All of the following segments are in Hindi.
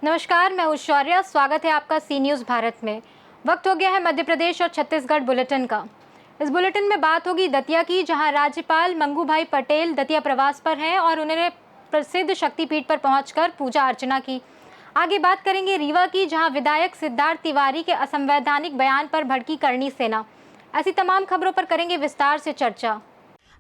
नमस्कार, मैं ऐश्वर्या। स्वागत है आपका सी न्यूज़ भारत में। वक्त हो गया है मध्य प्रदेश और छत्तीसगढ़ बुलेटिन का। इस बुलेटिन में बात होगी दतिया की, जहां राज्यपाल मंगूभाई पटेल दतिया प्रवास पर हैं और उन्होंने प्रसिद्ध शक्तिपीठ पर पहुंचकर पूजा अर्चना की। आगे बात करेंगे रीवा की, जहां विधायक सिद्धार्थ तिवारी के असंवैधानिक बयान पर भड़की करणी सेना। ऐसी तमाम खबरों पर करेंगे विस्तार से चर्चा।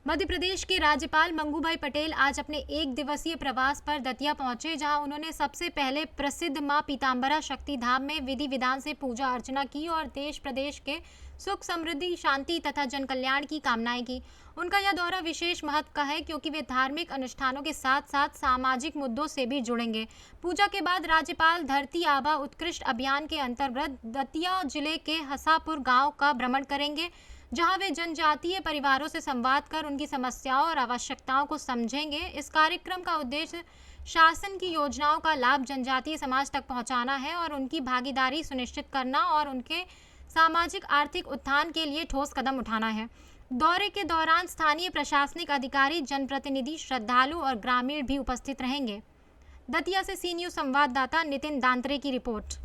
मध्य प्रदेश के राज्यपाल मंगूभाई पटेल आज अपने एक दिवसीय प्रवास पर दतिया पहुंचे, जहां उन्होंने सबसे पहले प्रसिद्ध मां पीताम्बरा शक्ति धाम में विधि विधान से पूजा अर्चना की और देश प्रदेश के सुख समृद्धि शांति तथा जन कल्याण की कामनाएं की। उनका यह दौरा विशेष महत्व का है क्योंकि वे धार्मिक अनुष्ठानों के साथ साथ सामाजिक मुद्दों से भी जुड़ेंगे। पूजा के बाद राज्यपाल धरती आबा उत्कृष्ट अभियान के अंतर्गत दतिया जिले के हसापुर गाँव का भ्रमण करेंगे, जहां वे जनजातीय परिवारों से संवाद कर उनकी समस्याओं और आवश्यकताओं को समझेंगे। इस कार्यक्रम का उद्देश्य शासन की योजनाओं का लाभ जनजातीय समाज तक पहुंचाना है और उनकी भागीदारी सुनिश्चित करना और उनके सामाजिक आर्थिक उत्थान के लिए ठोस कदम उठाना है। दौरे के दौरान स्थानीय प्रशासनिक अधिकारी, जनप्रतिनिधि, श्रद्धालु और ग्रामीण भी उपस्थित रहेंगे। दतिया से सी न्यूज़ संवाददाता नितिन दांतरे की रिपोर्ट।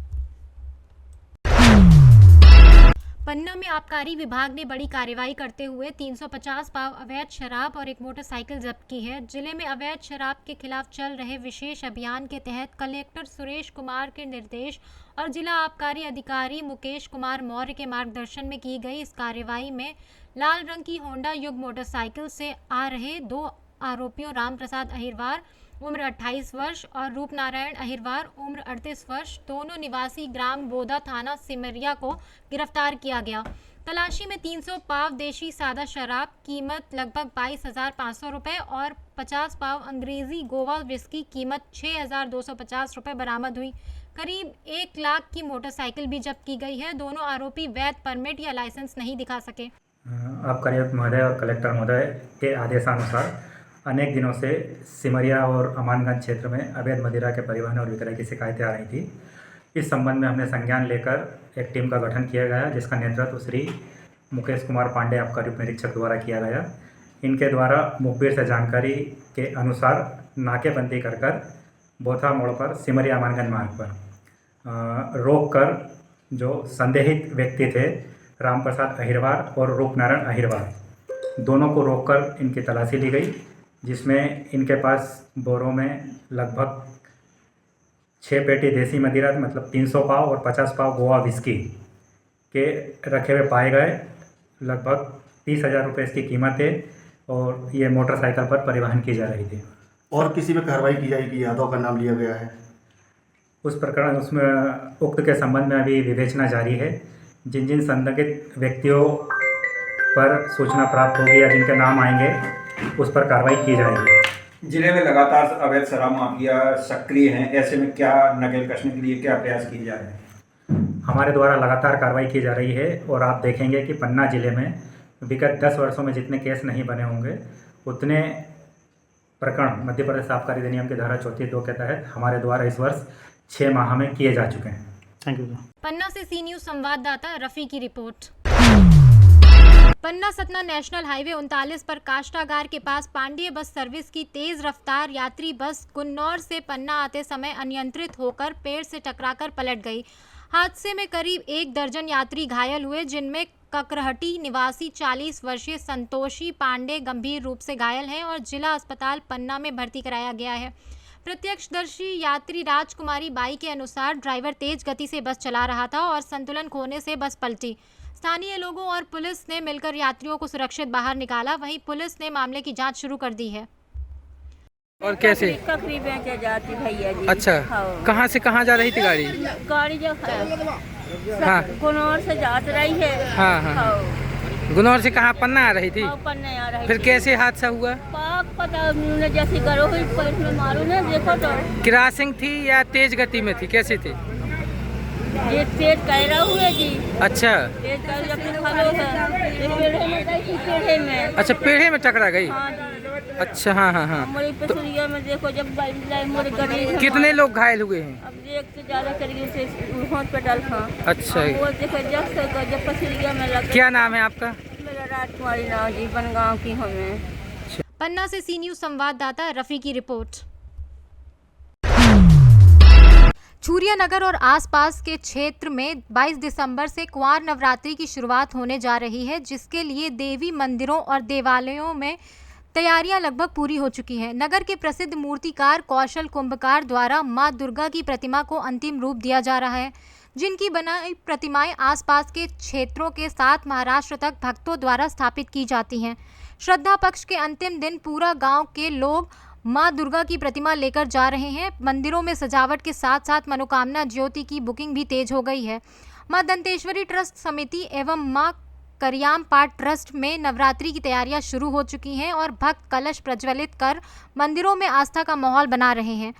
पन्ना में आबकारी विभाग ने बड़ी कार्रवाई करते हुए 350 पाव अवैध शराब और एक मोटरसाइकिल जब्त की है। जिले में अवैध शराब के खिलाफ चल रहे विशेष अभियान के तहत कलेक्टर सुरेश कुमार के निर्देश और जिला आबकारी अधिकारी मुकेश कुमार मौर्य के मार्गदर्शन में की गई इस कार्रवाई में लाल रंग की होंडा युग मोटरसाइकिल से आ रहे 2 आरोपियों राम प्रसाद अहिरवार उम्र 28 वर्ष और रूप नारायण अहिरवार उम्र 38 वर्ष, दोनों निवासी ग्राम बोदा थाना सिमरिया को गिरफ्तार किया गया। तलाशी में 300 पाव देशी सादा शराब कीमत लगभग 22,500 रुपये और 50 पाव अंग्रेजी गोवा विस्की कीमत 6,250 रुपये बरामद हुई। करीब 1 लाख की मोटरसाइकिल भी जब्त की गई है। दोनों आरोपी वैध परमिट या लाइसेंस नहीं दिखा सके। आबकारी आयुक्त महोदय और कलेक्टर महोदय के आदेशानुसार अनेक दिनों से सिमरिया और अमानगंज क्षेत्र में अवैध मदिरा के परिवहन और विक्रय की शिकायतें आ रही थी। इस संबंध में हमने संज्ञान लेकर एक टीम का गठन किया गया, जिसका नेतृत्व श्री मुकेश कुमार पांडे आबकारी उप निरीक्षक द्वारा किया गया। इनके द्वारा मुखबिर से जानकारी के अनुसार नाकेबंदी कर बोथा मोड़ पर सिमरिया अमानगंज मार्ग पर रोक कर जो संदेहित व्यक्ति थे राम प्रसाद अहिरवार और रूप नारायण अहिरवार, दोनों को रोककर इनकी तलाशी ली गई, जिसमें इनके पास बोरों में लगभग 6 पेटी देसी मदिरा मतलब 300 पाव और 50 पाव गोवा विस्की के रखे हुए पाए गए। लगभग 30,000 रुपये इसकी कीमत है और ये मोटरसाइकिल पर परिवहन की जा रही थी। और किसी पे कार्रवाई की जाएगी? यादव का नाम लिया गया है उस प्रकरण उसमें उक्त के संबंध में अभी विवेचना जारी है। जिन जिन संदिग्ध व्यक्तियों पर सूचना प्राप्त होगी या जिनके नाम आएंगे उस पर कार्रवाई की जाएगी। जिले में लगातार अवैध शराब माफिया सक्रिय हैं, ऐसे में क्या नकेल कसने के लिए क्या प्रयास किए जा रहे हैं? हमारे द्वारा लगातार कार्रवाई की जा रही है और आप देखेंगे कि पन्ना जिले में विगत 10 वर्षों में जितने केस नहीं बने होंगे उतने प्रकरण मध्य प्रदेश आबकारी अधिनियम की धारा 34(2) के तहत हमारे द्वारा इस वर्ष 6 माह में किए जा चुके हैं। Thank you. पन्ना से सी न्यूज़ संवाददाता रफ़ी की report. Panna Satna national highway 39 पर काष्ठागार के पास पांडेय बस सर्विस की तेज रफ्तार यात्री बस गुन्नौर से पन्ना आते समय अनियंत्रित होकर पेड़ से टकराकर पलट गई। हादसे में करीब 1 दर्जन यात्री घायल हुए, जिनमें ककरहटी निवासी 40 वर्षीय संतोषी पांडे गंभीर रूप से घायल हैं और जिला अस्पताल पन्ना में भर्ती कराया गया है। प्रत्यक्षदर्शी यात्री राजकुमारी बाई के अनुसार ड्राइवर तेज गति से बस चला रहा था और संतुलन खोने से बस पलटी। स्थानीय लोगों और पुलिस ने मिलकर यात्रियों को सुरक्षित बाहर निकाला। वहीं पुलिस ने मामले की जांच शुरू कर दी है। और कैसे ककरी बेचे जाती भैया जी। अच्छा, कहाँ से कहाँ जा रही थी गाड़ी? गाड़ी जो हाँ, गुनौर से जात रही है। हाँ हाँ, गुनौर से कहाँ पन्ना आ रही थी? पन्ना आ रही। फिर कैसे हादसा हुआ? पाक पता उन्होंने जैसी करो हुई पैर में मालूम है, देखो तो क्रॉसिंग थी या तेज गति में थी, कैसे थी? ये तेज कह रहा हुए जी। अच्छा, तेज कह अपने खड़ो है, ये पेड़े में गई थी, पेड़े में। अच्छा, पेड़े में टकरा गई। हाँ जी। अच्छा, हाँ हाँ हाँ। हमारी पसुरिया में देखो जब मोरे गरीब कितने लोग घायल हुए हैं? अब एक से ज्यादा करीब से हॉस्पिटल था। अच्छा, वो देखो जब पसुरिया में लग। क्या नाम है आपका? मेरा राजकुमारी नाव जी बनगांव की हूँ मैं। पन्ना से सी न्यूज़ संवाददाता रफ़ी की रिपोर्ट। छूरिया नगर और आसपास के क्षेत्र में 22 दिसंबर से कुंवार नवरात्रि की शुरुआत होने जा रही है, जिसके लिए देवी मंदिरों और देवालयों में तैयारियां लगभग पूरी हो चुकी हैं। नगर के प्रसिद्ध मूर्तिकार कौशल कुंभकार द्वारा मां दुर्गा की प्रतिमा को अंतिम रूप दिया जा रहा है, जिनकी बनाई प्रतिमाएं आसपास के क्षेत्रों के साथ महाराष्ट्र तक भक्तों द्वारा स्थापित की जाती हैं। श्रद्धा पक्ष के अंतिम दिन पूरा गांव के लोग मां दुर्गा की प्रतिमा लेकर जा रहे हैं। मंदिरों में सजावट के साथ साथ मनोकामना ज्योति की बुकिंग भी तेज हो गई है। मां दंतेश्वरी ट्रस्ट समिति एवं मां करियाम पाठ ट्रस्ट में नवरात्रि की तैयारियां शुरू हो चुकी हैं और भक्त कलश प्रज्वलित कर मंदिरों में आस्था का माहौल बना रहे हैं।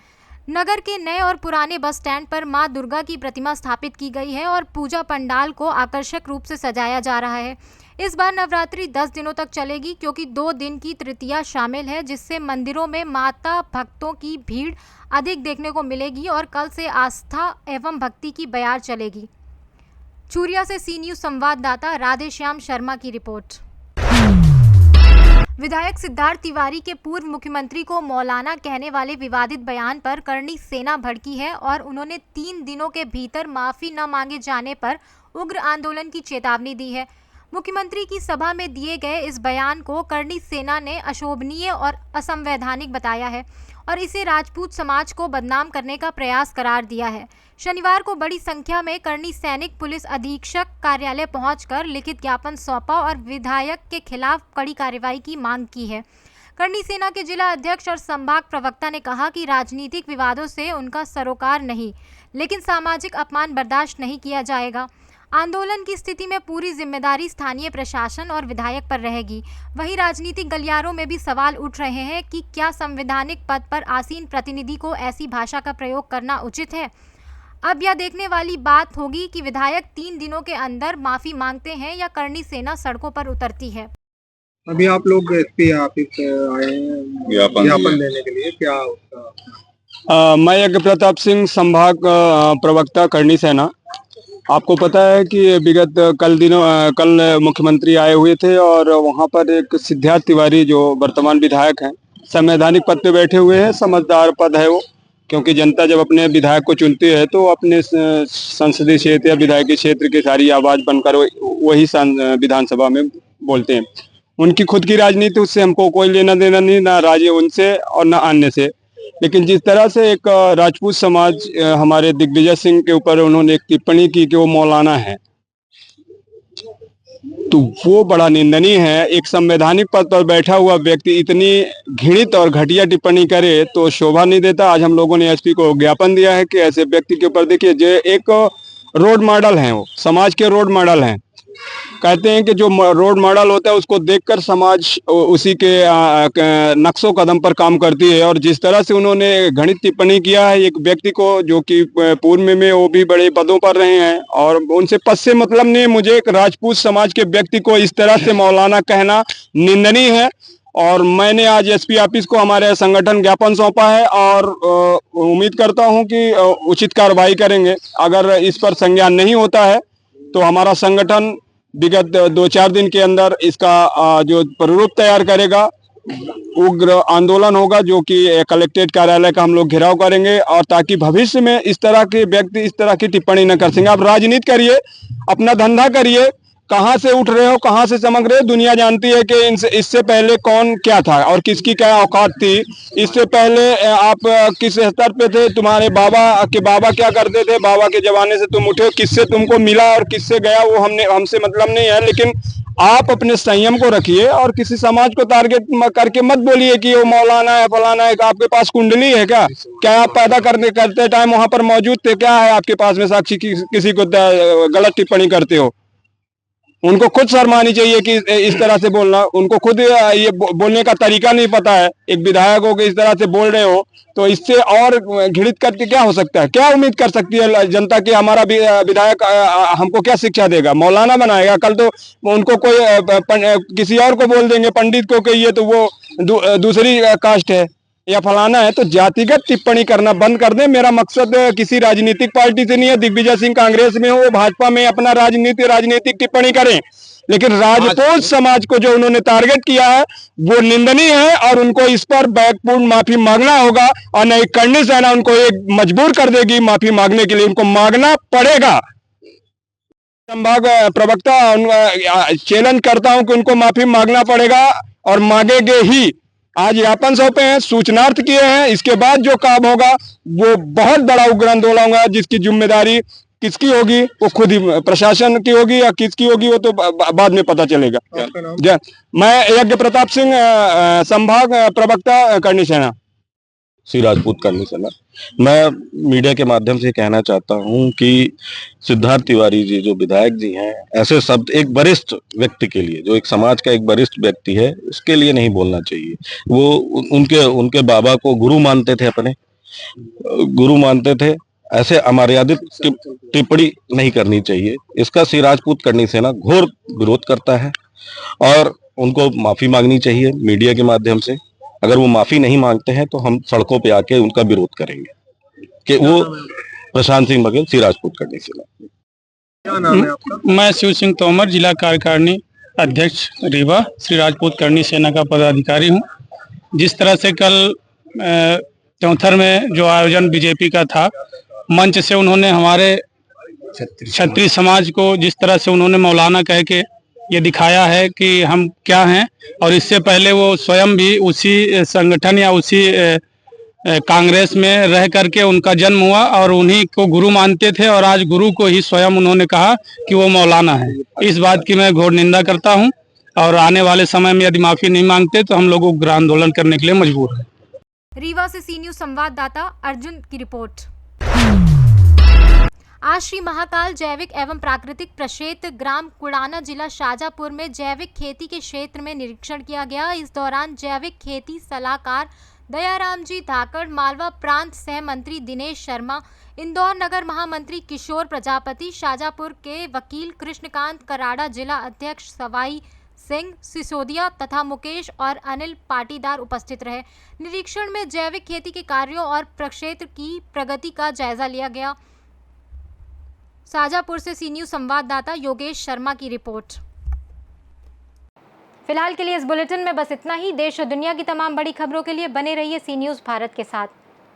नगर के नए और पुराने बस स्टैंड पर मां दुर्गा की प्रतिमा स्थापित की गई है और पूजा पंडाल को आकर्षक रूप से सजाया जा रहा है। इस बार नवरात्रि 10 दिनों तक चलेगी, क्योंकि 2 दिन की तृतीया शामिल है, जिससे मंदिरों में माता भक्तों की भीड़ अधिक देखने को मिलेगी और कल से आस्था एवं भक्ति की बयार चलेगी। छूरिया से सी न्यूज़ संवाददाता राधेश्याम शर्मा की रिपोर्ट। विधायक सिद्धार्थ तिवारी के पूर्व मुख्यमंत्री को मौलाना कहने वाले विवादित बयान पर करणी सेना भड़की है और उन्होंने 3 दिनों के भीतर माफी न मांगे जाने पर उग्र आंदोलन की चेतावनी दी है। मुख्यमंत्री की सभा में दिए गए इस बयान को करणी सेना ने अशोभनीय और असंवैधानिक बताया है और इसे राजपूत समाज को बदनाम करने का प्रयास करार दिया है। शनिवार को बड़ी संख्या में करणी सैनिक पुलिस अधीक्षक कार्यालय पहुंचकर लिखित ज्ञापन सौंपा और विधायक के खिलाफ कड़ी कार्रवाई की मांग की है। करणी सेना के जिला अध्यक्ष और संभाग प्रवक्ता ने कहा कि राजनीतिक विवादों से उनका सरोकार नहीं, लेकिन सामाजिक अपमान बर्दाश्त नहीं किया जाएगा। आंदोलन की स्थिति में पूरी जिम्मेदारी स्थानीय प्रशासन और विधायक पर रहेगी। वहीं राजनीतिक गलियारों में भी सवाल उठ रहे हैं कि क्या संवैधानिक पद पर आसीन प्रतिनिधि को ऐसी भाषा का प्रयोग करना उचित है। अब यह देखने वाली बात होगी कि विधायक 3 दिनों के अंदर माफी मांगते हैं या करणी सेना सड़कों पर उतरती है। अभी आप लोग एसपी ऑफिस आए हैं ज्ञापन देने के लिए, क्या उसका? मैं यज्ञ प्रताप सिंह, संभाग प्रवक्ता करणी सेना। आपको पता है कि विगत कल मुख्यमंत्री आए हुए थे और वहां पर एक सिद्धार्थ तिवारी जो वर्तमान विधायक हैं, संवैधानिक पद पे बैठे हुए हैं। समझदार पद है वो, क्योंकि जनता जब अपने विधायक को चुनती है तो अपने संसदीय क्षेत्र या विधायकी क्षेत्र की सारी आवाज बनकर वही विधानसभा में बोलते हैं। उनकी खुद की राजनीति, उससे हमको कोई लेना देना नहीं, ना राज्य उनसे और ना अन्य से। लेकिन जिस तरह से एक राजपूत समाज हमारे दिग्विजय सिंह के ऊपर उन्होंने एक टिप्पणी की कि वो मौलाना है, तो वो बड़ा निंदनीय है। एक संवैधानिक पद पर बैठा हुआ व्यक्ति इतनी घृणित और घटिया टिप्पणी करे तो शोभा नहीं देता। आज हम लोगों ने एसपी को ज्ञापन दिया है कि ऐसे व्यक्ति के ऊपर, देखिए, जो एक रोड मॉडल है, वो समाज के रोड मॉडल हैं। कहते हैं कि जो रोड मॉडल होता है उसको देखकर समाज उसी के नक्शो कदम पर काम करती है। और जिस तरह से उन्होंने घृणित टिप्पणी किया है एक व्यक्ति को जो कि पूर्व में वो भी बड़े पदों पर रहे हैं और उनसे पद से मतलब नहीं, मुझे एक राजपूत समाज के व्यक्ति को इस तरह से मौलाना कहना निंदनीय है। और मैंने आज एसपी ऑफिस को हमारे संगठन ज्ञापन सौंपा है और उम्मीद करता हूं कि उचित कार्रवाई करेंगे। अगर इस पर संज्ञान नहीं होता है तो हमारा संगठन विगत 2-4 दिन के अंदर इसका जो प्रारूप तैयार करेगा, उग्र आंदोलन होगा, जो कि कलेक्ट्रेट कार्यालय का हम लोग घेराव करेंगे, और ताकि भविष्य में इस तरह के व्यक्ति इस तरह की टिप्पणी न कर सकें। आप राजनीति करिए, अपना धंधा करिए, कहां से उठ रहे हो, कहां से चमक रहे हो, दुनिया जानती है कि इससे पहले कौन क्या था और किसकी क्या औकात थी। इससे पहले आप किस स्तर पे थे, तुम्हारे बाबा क्या करते थे, बाबा के जमाने से तुम उठे, किससे तुमको मिला और किससे गया वो हमसे मतलब नहीं है। लेकिन आप अपने संयम को रखिए और किसी समाज को टारगेट करके मत बोलिए कि वो मौलाना है, फलाना है। आपके पास कुंडली है क्या आप पैदा करते टाइम वहां पर मौजूद थे? क्या है आपके पास में साक्षी किसी को गलत टिप्पणी करते हो? उनको खुद शर्म आनी चाहिए कि इस तरह से बोलना। उनको खुद ये बोलने का तरीका नहीं पता है। एक विधायक हो के इस तरह से बोल रहे हो तो इससे और घृणित करके क्या हो सकता है? क्या उम्मीद कर सकती है जनता की? हमारा विधायक हमको क्या शिक्षा देगा? मौलाना बनाएगा? कल तो उनको कोई किसी और को बोल देंगे, पंडित को, कि ये तो वो दूसरी कास्ट है या फलाना है। तो जातिगत टिप्पणी करना बंद कर दें। मेरा मकसद किसी राजनीतिक पार्टी से नहीं है। दिग्विजय सिंह कांग्रेस में हो, भाजपा में, अपना राजनीतिक टिप्पणी करें, लेकिन राजपूत समाज को जो उन्होंने टारगेट किया है वो निंदनीय है और उनको इस पर बैकपूर्ण माफी मांगना होगा और नहीं करनी सेना उनको एक मजबूर कर देगी माफी मांगने के लिए, उनको मांगना पड़ेगा। संभाग प्रवक्ता चैलेंज करता हूं कि उनको माफी मांगना पड़ेगा और मांगेंगे ही। आज ज्ञापन सौंपे हैं, सूचनार्थ किए हैं, इसके बाद जो काम होगा वो बहुत बड़ा उग्र आंदोलन होगा जिसकी जिम्मेदारी किसकी होगी वो खुद ही प्रशासन की होगी या किसकी होगी वो तो बाद में पता चलेगा। मैं यज्ञ प्रताप सिंह, संभाग प्रवक्ता करनी सेना, श्री राजपूत करनी सेना। मैं मीडिया के माध्यम से कहना चाहता हूं कि सिद्धार्थ तिवारी जी जो विधायक जी हैं, ऐसे शब्द एक वरिष्ठ व्यक्ति के लिए, जो एक समाज का एक वरिष्ठ व्यक्ति है, उसके लिए नहीं बोलना चाहिए। वो उनके बाबा को गुरु मानते थे, अपने गुरु मानते थे। ऐसे अमर्यादित टिप्पणी नहीं करनी चाहिए। इसका श्री राजपूत करनी सेना घोर विरोध करता है और उनको माफी मांगनी चाहिए मीडिया के माध्यम से। अगर वो माफी नहीं मांगते हैं तो हम सड़कों पे आके उनका विरोध करेंगे कि वो प्रशांत सिंह बघेल, श्री राजपूत करनी सेना। क्या नाम है आपका? मैं शिव सिंह तोमर, जिला कार्यकारिणी अध्यक्ष रीवा, श्री राजपूत करनी सेना का पदाधिकारी हूं। जिस तरह से कल चौथर में जो आयोजन बीजेपी का था, मंच से उन्होंने हमारे क्षत्रिय समाज को जिस तरह से उन्होंने मौलाना कह के ये दिखाया है कि हम क्या हैं, और इससे पहले वो स्वयं भी उसी संगठन या उसी कांग्रेस में रह करके उनका जन्म हुआ और उन्हीं को गुरु मानते थे, और आज गुरु को ही स्वयं उन्होंने कहा कि वो मौलाना है। इस बात की मैं घोर निंदा करता हूं और आने वाले समय में यदि माफी नहीं मांगते तो हम लोग उग्र आंदोलन करने के लिए मजबूर हैं। रीवा से सी न्यूज संवाददाता अर्जुन की रिपोर्ट। आज श्री महाकाल जैविक एवं प्राकृतिक प्रक्षेत्र ग्राम कुड़ाना जिला शाजापुर में जैविक खेती के क्षेत्र में निरीक्षण किया गया। इस दौरान जैविक खेती सलाहकार दयाराम जी धाकड़, मालवा प्रांत सह मंत्री दिनेश शर्मा, इंदौर नगर महामंत्री किशोर प्रजापति, शाजापुर के वकील कृष्णकांत कराड़ा, जिला अध्यक्ष सवाई सिंह सिसोदिया तथा मुकेश और अनिल पाटीदार उपस्थित रहे। निरीक्षण में जैविक खेती के कार्यों और प्रक्षेत्र की प्रगति का जायजा लिया गया। शाजापुर से सी न्यूज संवाददाता योगेश शर्मा की रिपोर्ट। फिलहाल के लिए इस बुलेटिन में बस इतना ही। देश और दुनिया की तमाम बड़ी खबरों के लिए बने रहिए सी न्यूज भारत के साथ।